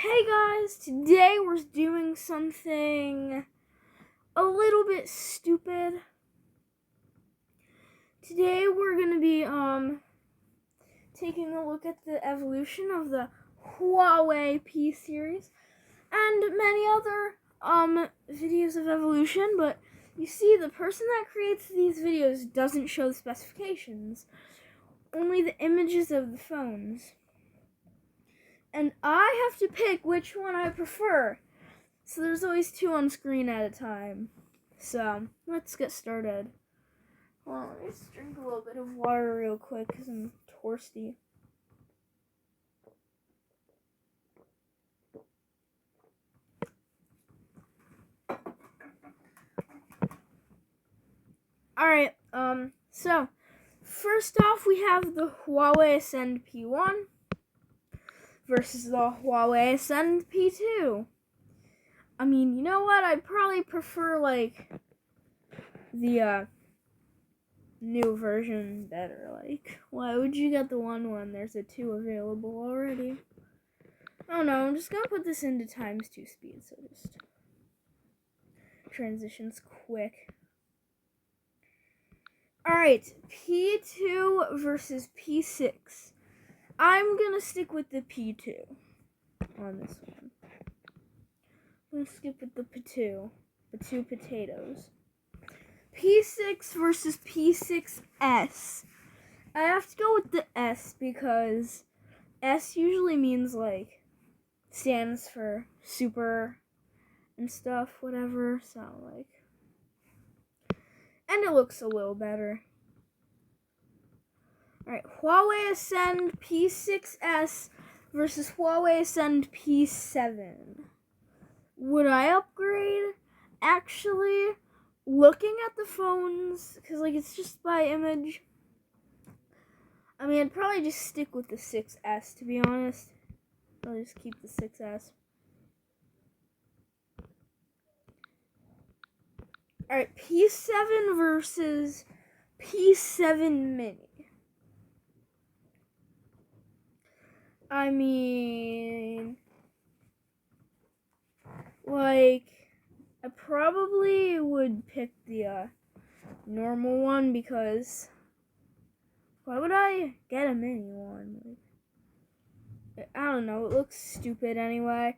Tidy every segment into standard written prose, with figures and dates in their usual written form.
Hey guys, today we're doing something a little bit stupid. Today we're going to be taking a look at the evolution of the Huawei P series and many other videos of evolution, but you see the person that creates these videos doesn't show the specifications, only the images of the phones. And I have to pick which one I prefer. So there's always two on screen at a time. So let's get started. Well, let me just drink a little bit of water real quick because I'm thirsty. Alright, so first off we have the Huawei Ascend P1 versus the Huawei Ascend P2. I mean, you know what? I'd probably prefer, like, the, new version better. Like, why would you get the one when there's a 2 available already? I don't know. I'm just gonna put this into ×2 speed, so just transitions quick. Alright, P2 versus P6. I'm gonna stick with the P2 on this one. I'm gonna skip with the P2. The two potatoes. P6 versus P6S. I have to go with the S because S usually means, like, stands for super and stuff, whatever, so, like, and it looks a little better. Alright, Huawei Ascend P6S versus Huawei Ascend P7. Would I upgrade? Actually, looking at the phones, because, like, it's just by image, I mean, I'd probably just stick with the 6S, to be honest. I'll just keep the 6S. Alright, P7 versus P7 Mini. I mean, like, I probably would pick the normal one because why would I get a mini one? Like, I don't know, it looks stupid anyway.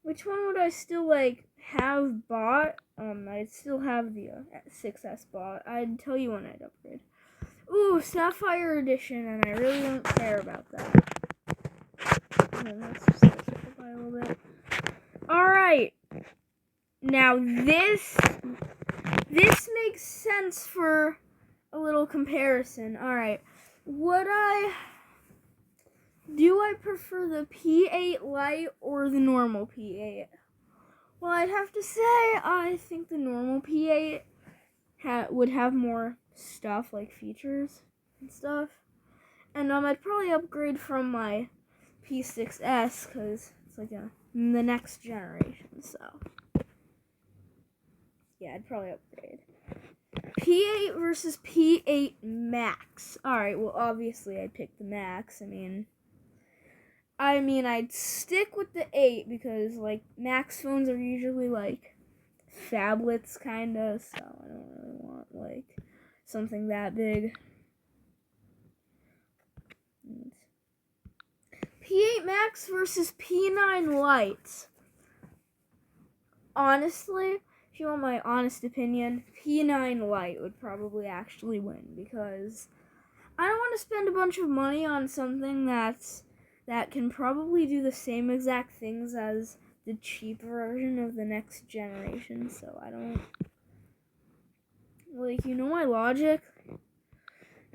Which one would I still, like, have bought? I'd still have the 6S bought. I'd tell you when I'd upgrade. Ooh, Sapphire Edition, and I really don't care about that. Let's just simplify a little bit. Alright. Now this makes sense for a little comparison. Alright. Do I prefer the P8 Lite or the normal P8? Well, I'd have to say I think the normal P8 would have more stuff, like features and stuff. And I'd probably upgrade from my P6S because it's like the next generation, so yeah, I'd probably upgrade. P8 versus P8 Max. Alright, well, obviously I'd pick the Max. I mean, I'd stick with the 8 because, like, Max phones are usually, like, phablets, kinda, so I don't really want, like, something that big. P8 Max versus P9 Lite. Honestly, if you want my honest opinion, P9 Lite would probably actually win because I don't want to spend a bunch of money on something that can probably do the same exact things as the cheap version of the next generation, so I don't, like, you know my logic?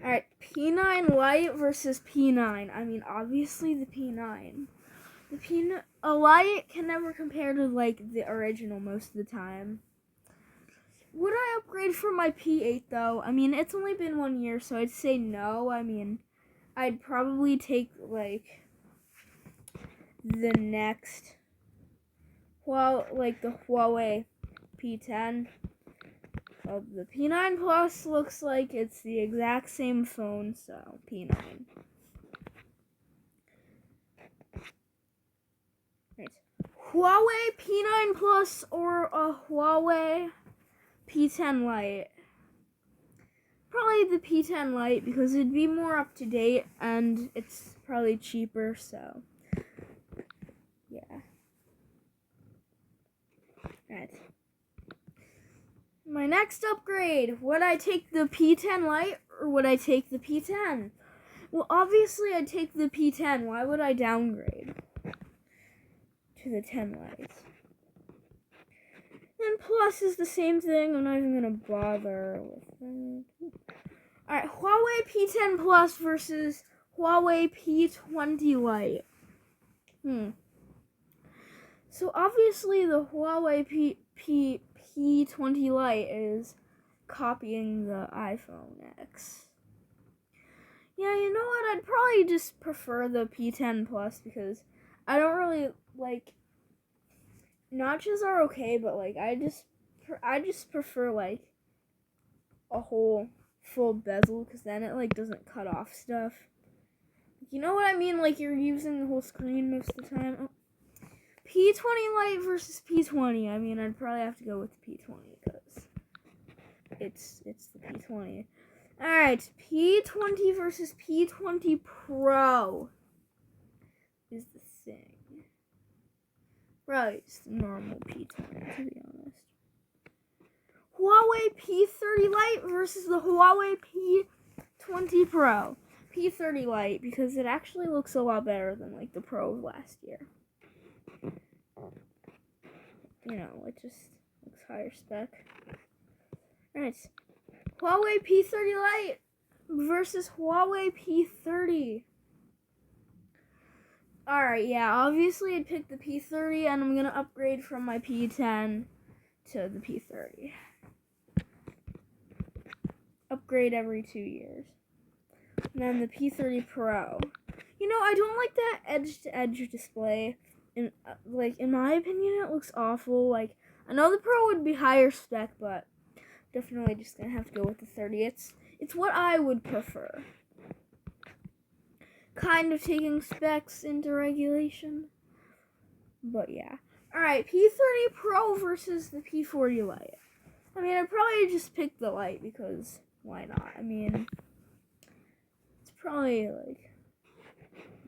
Alright, P9 Lite versus P9. I mean, obviously the P9. A Lite can never compare to, like, the original most of the time. Would I upgrade from my P8, though? I mean, it's only been 1 year, so I'd say no. I mean, I'd probably take, like, the next, well, like the Huawei P10. The P9 Plus looks like it's the exact same phone, so P9. Right. Huawei P9 Plus or a Huawei P10 Lite? Probably the P10 Lite because it'd be more up to date and it's probably cheaper, so yeah. Alright. My next upgrade, would I take the P10 Lite or would I take the P10? Well, obviously I'd take the P10. Why would I downgrade to the 10 Lite? And Plus is the same thing. I'm not even going to bother with that. Alright, Huawei P10 Plus versus Huawei P20 Lite. So obviously the Huawei P20 Lite is copying the iPhone X. Yeah, you know what? I'd probably just prefer the P10 Plus because I don't really like notches are okay, but like I just prefer like a whole full bezel because then it like doesn't cut off stuff. You know what I mean? Like you're using the whole screen most of the time. Oh. P20 Lite versus P20. I mean, I'd probably have to go with the P20 because it's the P20. All right, P20 versus P20 Pro is the thing. Probably just the normal P20 to be honest. Huawei P30 Lite versus the Huawei P20 Pro. P30 Lite because it actually looks a lot better than like the Pro of last year. You know, it just looks higher spec. Alright. Huawei P30 Lite versus Huawei P30. Alright, yeah, obviously I'd pick the P30 and I'm gonna upgrade from my P10 to the P30. Upgrade every 2 years. And then the P30 Pro. You know, I don't like that edge-to-edge display. In my opinion, it looks awful. Like, I know the Pro would be higher spec, but definitely just gonna have to go with the 30. It's what I would prefer. Kind of taking specs into regulation. But yeah. Alright, P30 Pro versus the P40 Lite. I mean, I'd probably just pick the Lite because why not? I mean, it's probably like,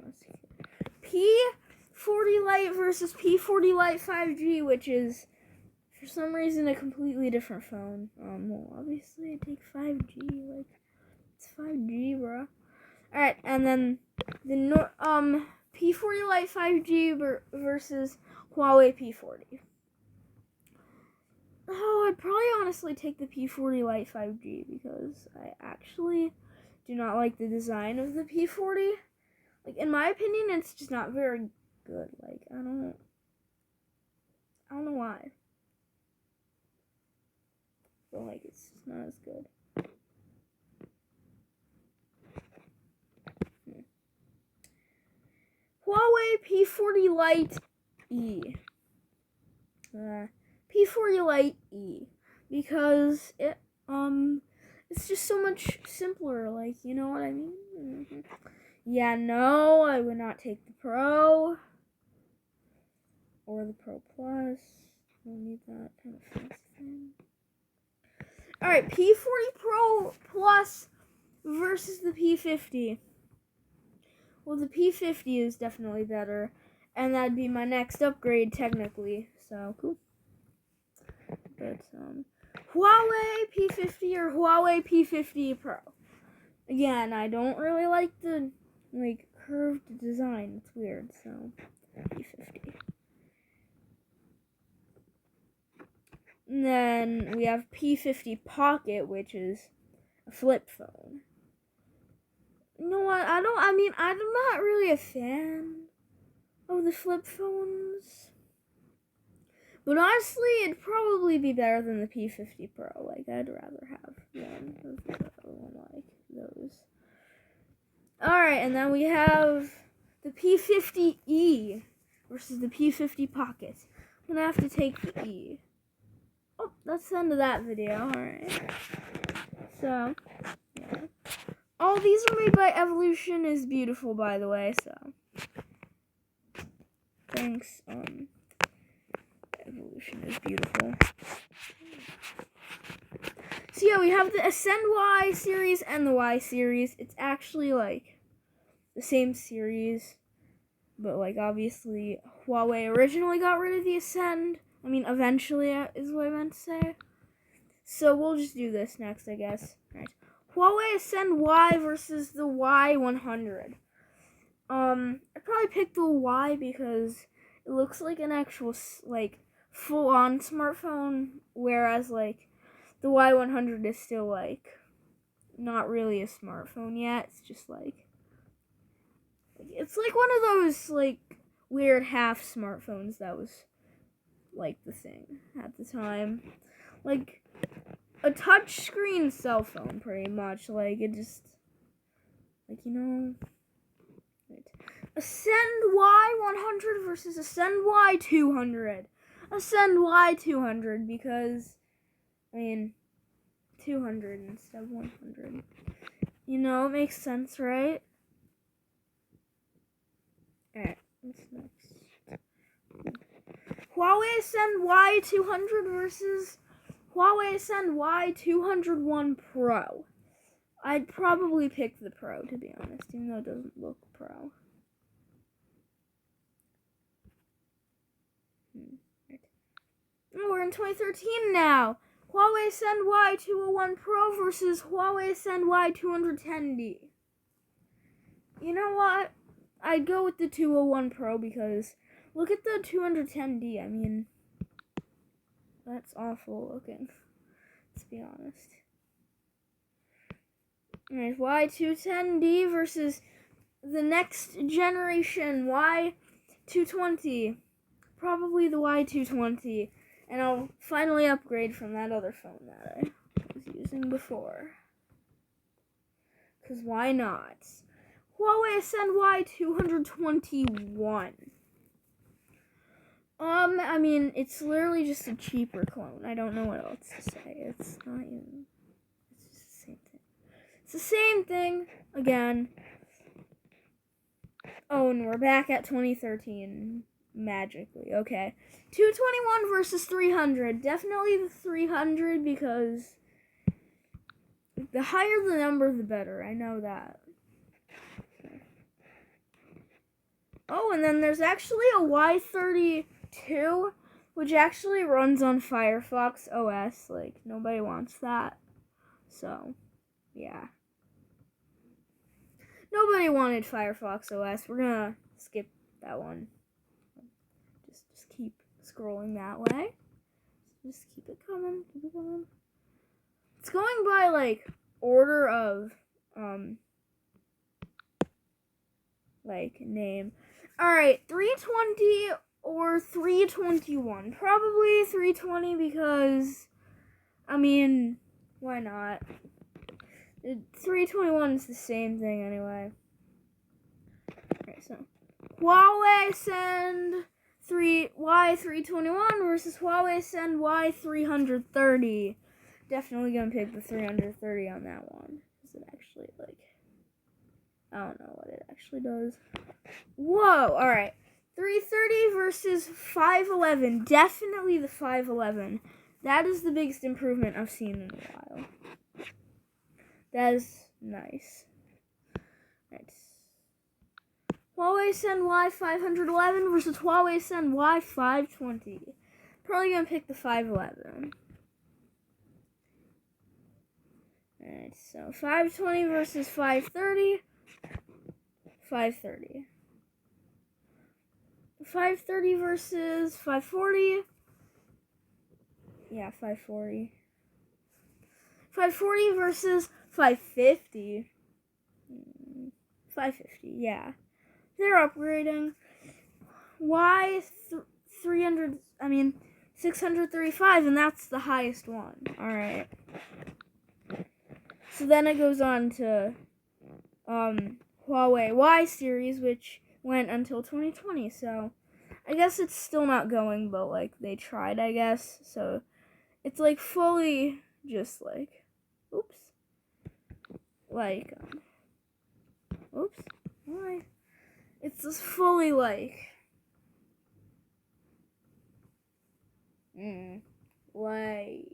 let's see. P40 Lite versus P40 Lite 5G, which is for some reason a completely different phone. Well, obviously I take 5G, like it's 5G, bro. All right, and then the P40 Lite 5G versus Huawei P40. Oh, I'd probably honestly take the P40 Lite 5G because I actually do not like the design of the P40. Like, in my opinion, it's just not very good. Like, I don't know why. But, like, it's just not as good. Huawei P40 Lite E. P40 Lite E. Because it's just so much simpler. Like, you know what I mean? Mm-hmm. Yeah, no, I would not take the Pro or the Pro Plus. I don't need that kind of fancy thing. Alright, P40 Pro Plus versus the P50. Well, the P50 is definitely better, and that'd be my next upgrade technically. So cool. But Huawei P50 or Huawei P50 Pro. Again, I don't really like the curved design. It's weird. So P50. And then we have P50 Pocket, which is a flip phone. You know what? I'm not really a fan of the flip phones. But honestly, it'd probably be better than the P50 Pro. Like, I'd rather have one of the one like those. Alright, and then we have the P50E versus the P50 Pocket. I'm gonna have to take the E. Oh, that's the end of that video. Alright. So, yeah. All these are made by Evolution is Beautiful, by the way, so. Thanks. Evolution is beautiful. So yeah, we have the Ascend Y series and the Y series. It's actually like the same series, but like obviously Huawei originally got rid of the Ascend. I mean, eventually is what I meant to say. So we'll just do this next, I guess. Right. Huawei Ascend Y versus the Y100. I'd probably pick the Y because it looks like an actual like full-on smartphone, whereas like the Y100 is still like not really a smartphone yet. It's just like it's like one of those like weird half smartphones that was like the thing at the time, like a touchscreen cell phone, pretty much. Like it just like Right. Ascend Y100 versus Ascend Y200. Ascend Y200 because, I mean, 200 instead of 100. It makes sense, right? Alright, what's next? Huawei Ascend Y200 versus Huawei Ascend Y201 Pro. I'd probably pick the Pro, to be honest, even though it doesn't look Pro. Right. Oh, we're in 2013 now. Huawei Ascend Y201 Pro versus Huawei Ascend Y210D. You know what? I'd go with the 201 Pro because look at the 210D. I mean, that's awful looking. Let's be honest. Alright, Y210D versus the next generation Y220. Probably the Y220. And I'll finally upgrade from that other phone that I was using before. Because why not? Huawei Ascend Y221. I mean, it's literally just a cheaper clone. I don't know what else to say. It's not even... It's just the same thing. It's the same thing, again. Oh, and we're back at 2013. Magically. Okay. 221 versus 300. Definitely the 300 because the higher the number, the better. I know that. Okay. Oh, and then there's actually a Y32, which actually runs on Firefox OS. Like, nobody wants that. So, yeah. Nobody wanted Firefox OS. We're gonna skip that one. Just keep scrolling that way. Just keep it coming. Keep it coming. It's going by like order of like name. Alright, 320 or 321. Probably 320 because I mean, why not? 321 is the same thing anyway. Okay, so Huawei Ascend Y321 versus Huawei Ascend Y330. Definitely gonna pick the 330 on that one. Because it actually, like, I don't know what it actually does. Whoa, alright. 330 versus 511. Definitely the 511. That is the biggest improvement I've seen in a while. That is nice. Right. Huawei Ascend Y511 versus Huawei Ascend Y520. Probably gonna pick the 511. Alright, so 520 versus 530. 530. 530 versus 540. Yeah, 540. 540 versus 550. 550, yeah. They're upgrading. 635, and that's the highest one. Alright. So then it goes on to Huawei Y series, which went until 2020. So I guess it's still not going, but like they tried, I guess. So it's like fully just like, oops. Like, oops. Why? It's just fully like Like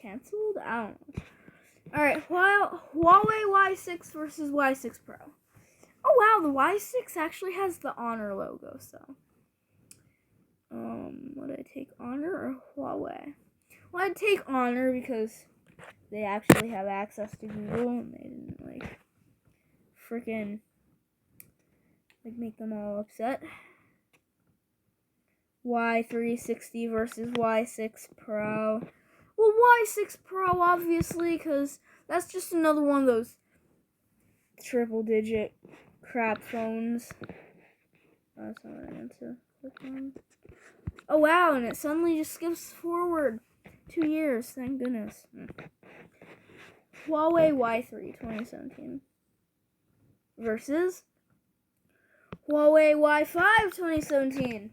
canceled? I don't know. Alright, Huawei Y6 versus Y6 Pro. Oh wow, the Y6 actually has the Honor logo, so. Would I take Honor or Huawei? Well, I'd take Honor because they actually have access to Google and they didn't, like, freaking, like, make them all upset. Y360 versus Y6 Pro. Well, Y6 Pro, obviously, because that's just another one of those triple-digit crap phones. That's not what I meant to click on. Oh, wow, and it suddenly just skips forward 2 years. Thank goodness. Huawei Y3 2017 versus Huawei Y5 2017.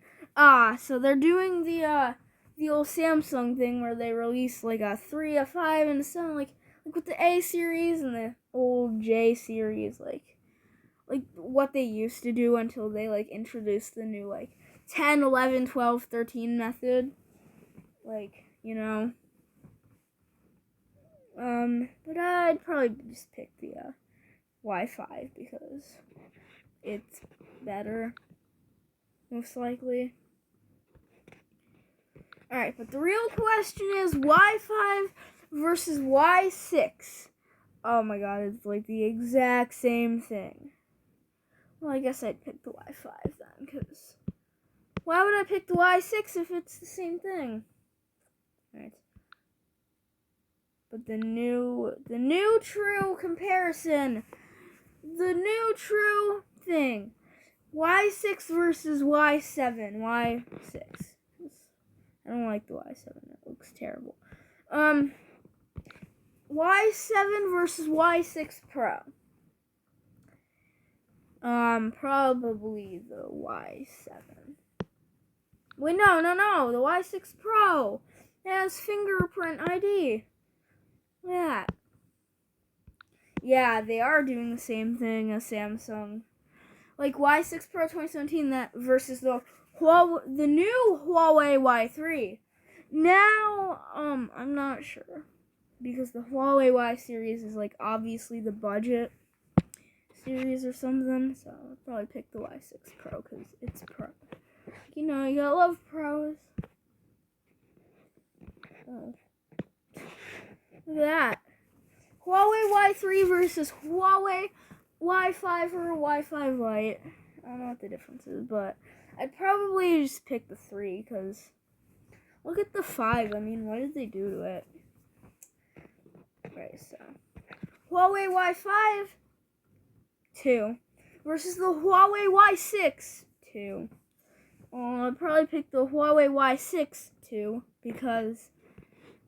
So they're doing the old Samsung thing where they release like a 3, a 5, and a 7, like with the A series and the old J series, like what they used to do until they like introduced the new like 10, 11, 12, 13 method. Like, you know. But I'd probably just pick the Y5 because it's better, most likely. Alright, but the real question is Y5 versus Y6. Oh my god, it's like the exact same thing. Well, I guess I'd pick the Y5 then, because why would I pick the Y6 if it's the same thing? Alright. But the new true comparison, the new true thing. Y6 versus Y7. Y6. I don't like the Y7. It looks terrible. Y7 versus Y6 Pro. Probably the Y7. Wait, no. The Y6 Pro. It has fingerprint ID. Look at that. Yeah, they are doing the same thing as Samsung. Like Y6 Pro 2017 that versus the new Huawei Y3. Now, I'm not sure because the Huawei Y series is like obviously the budget series or something. So I'll probably pick the Y6 Pro because it's Pro. You know, you gotta love pros. Oh. Look at that. Huawei Y3 versus Huawei Y5 or Y5 Lite. I don't know what the difference is, but I'd probably just pick the 3 because look at the 5. I mean, what did they do to it? Right, so Huawei Y5 2 versus the Huawei Y6 2. I'd probably pick the Huawei Y6 2 because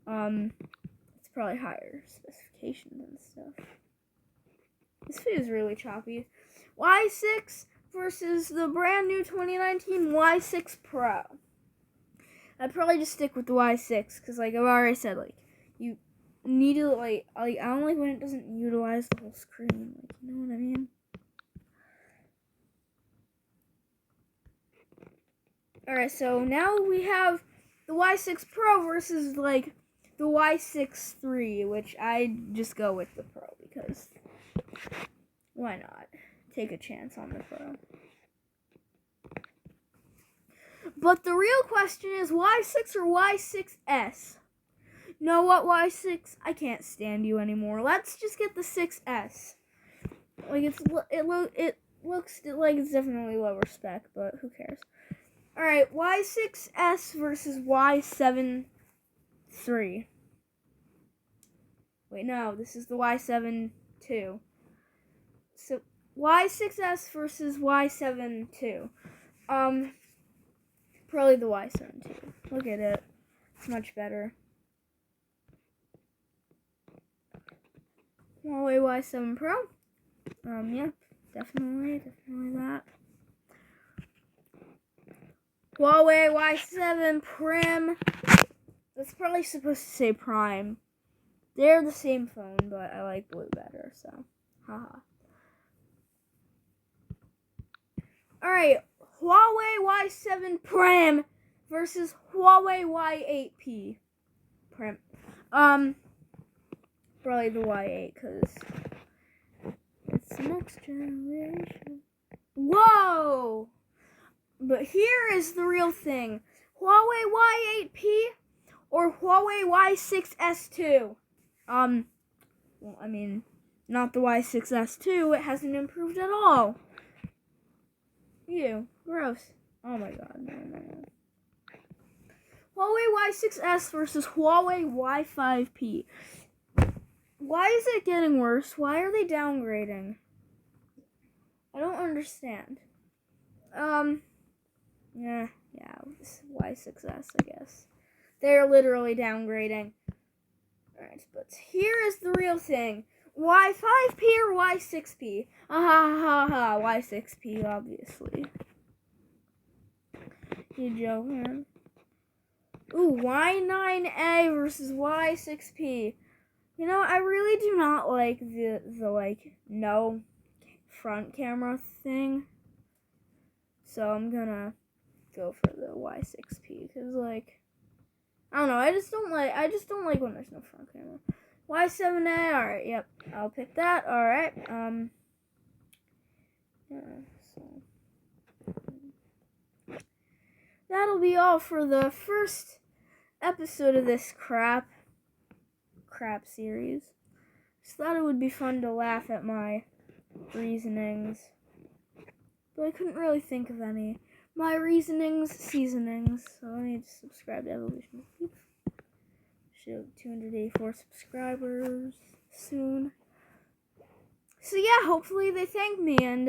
it's probably higher specifications and stuff. This video is really choppy. Y6 versus the brand new 2019 Y6 Pro. I'd probably just stick with the Y6 because, like I've already said, like you need to like I don't like when it doesn't utilize the whole screen. Like, you know what I mean? Alright, so now we have the Y6 Pro versus like the Y6 III, which I just go with the Pro because why not? Take a chance on the Pro. But the real question is Y6 or Y6S? Know what, Y6? I can't stand you anymore. Let's just get the 6S. Like it looks like it's definitely lower spec, but who cares? All right, Y6S versus Y7 III. Wait, no, this is the Y7 II. So Y6S versus Y7 II. Probably the Y7 II. Look at it. It's much better. Huawei Y7 Pro. Yeah, definitely that. Huawei Y7 Prim. That's probably supposed to say Prime. They're the same phone, but I like blue better, so haha. Alright, Huawei Y7 Prim versus Huawei Y8P. Probably the Y8 because it's the next generation. Whoa! But here is the real thing. Huawei Y8P or Huawei Y6S2? Well, I mean, not the Y6S2. It hasn't improved at all. Ew, gross. Oh my god, no. Huawei Y6S versus Huawei Y5P. Why is it getting worse? Why are they downgrading? I don't understand. Yeah, this Y6S, I guess. They're literally downgrading. Alright, but here is the real thing. Y5P or Y6P? Y6P, obviously. You joking? Ooh, Y9A versus Y6P. You know, I really do not like the no front camera thing. So I'm gonna go for the Y6P because I don't know, I just don't like when there's no front camera. Y7A, alright, yep, I'll pick that, alright, yeah, so that'll be all for the first episode of this crap series. Just thought it would be fun to laugh at my reasonings, but I couldn't really think of any. My seasonings, so I need to subscribe to Evolution of Beef. Show 284 subscribers soon. So yeah, hopefully they thank me, and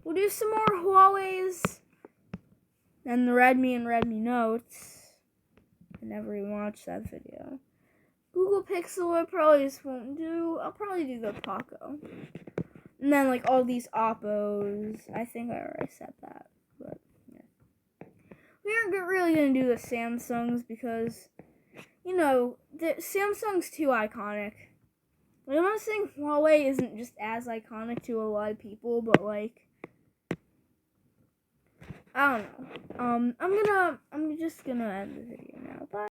we'll do some more Huawei's and the Redmi and Redmi Notes. I never even watched that video. Google Pixel I probably just won't do. I'll probably do the Poco. And then all these Oppos. I think I already said that. But yeah. We aren't really going to do the Samsungs because, the Samsung's too iconic. I'm not saying Huawei isn't just as iconic to a lot of people, but I don't know. I'm just gonna end the video now. Bye.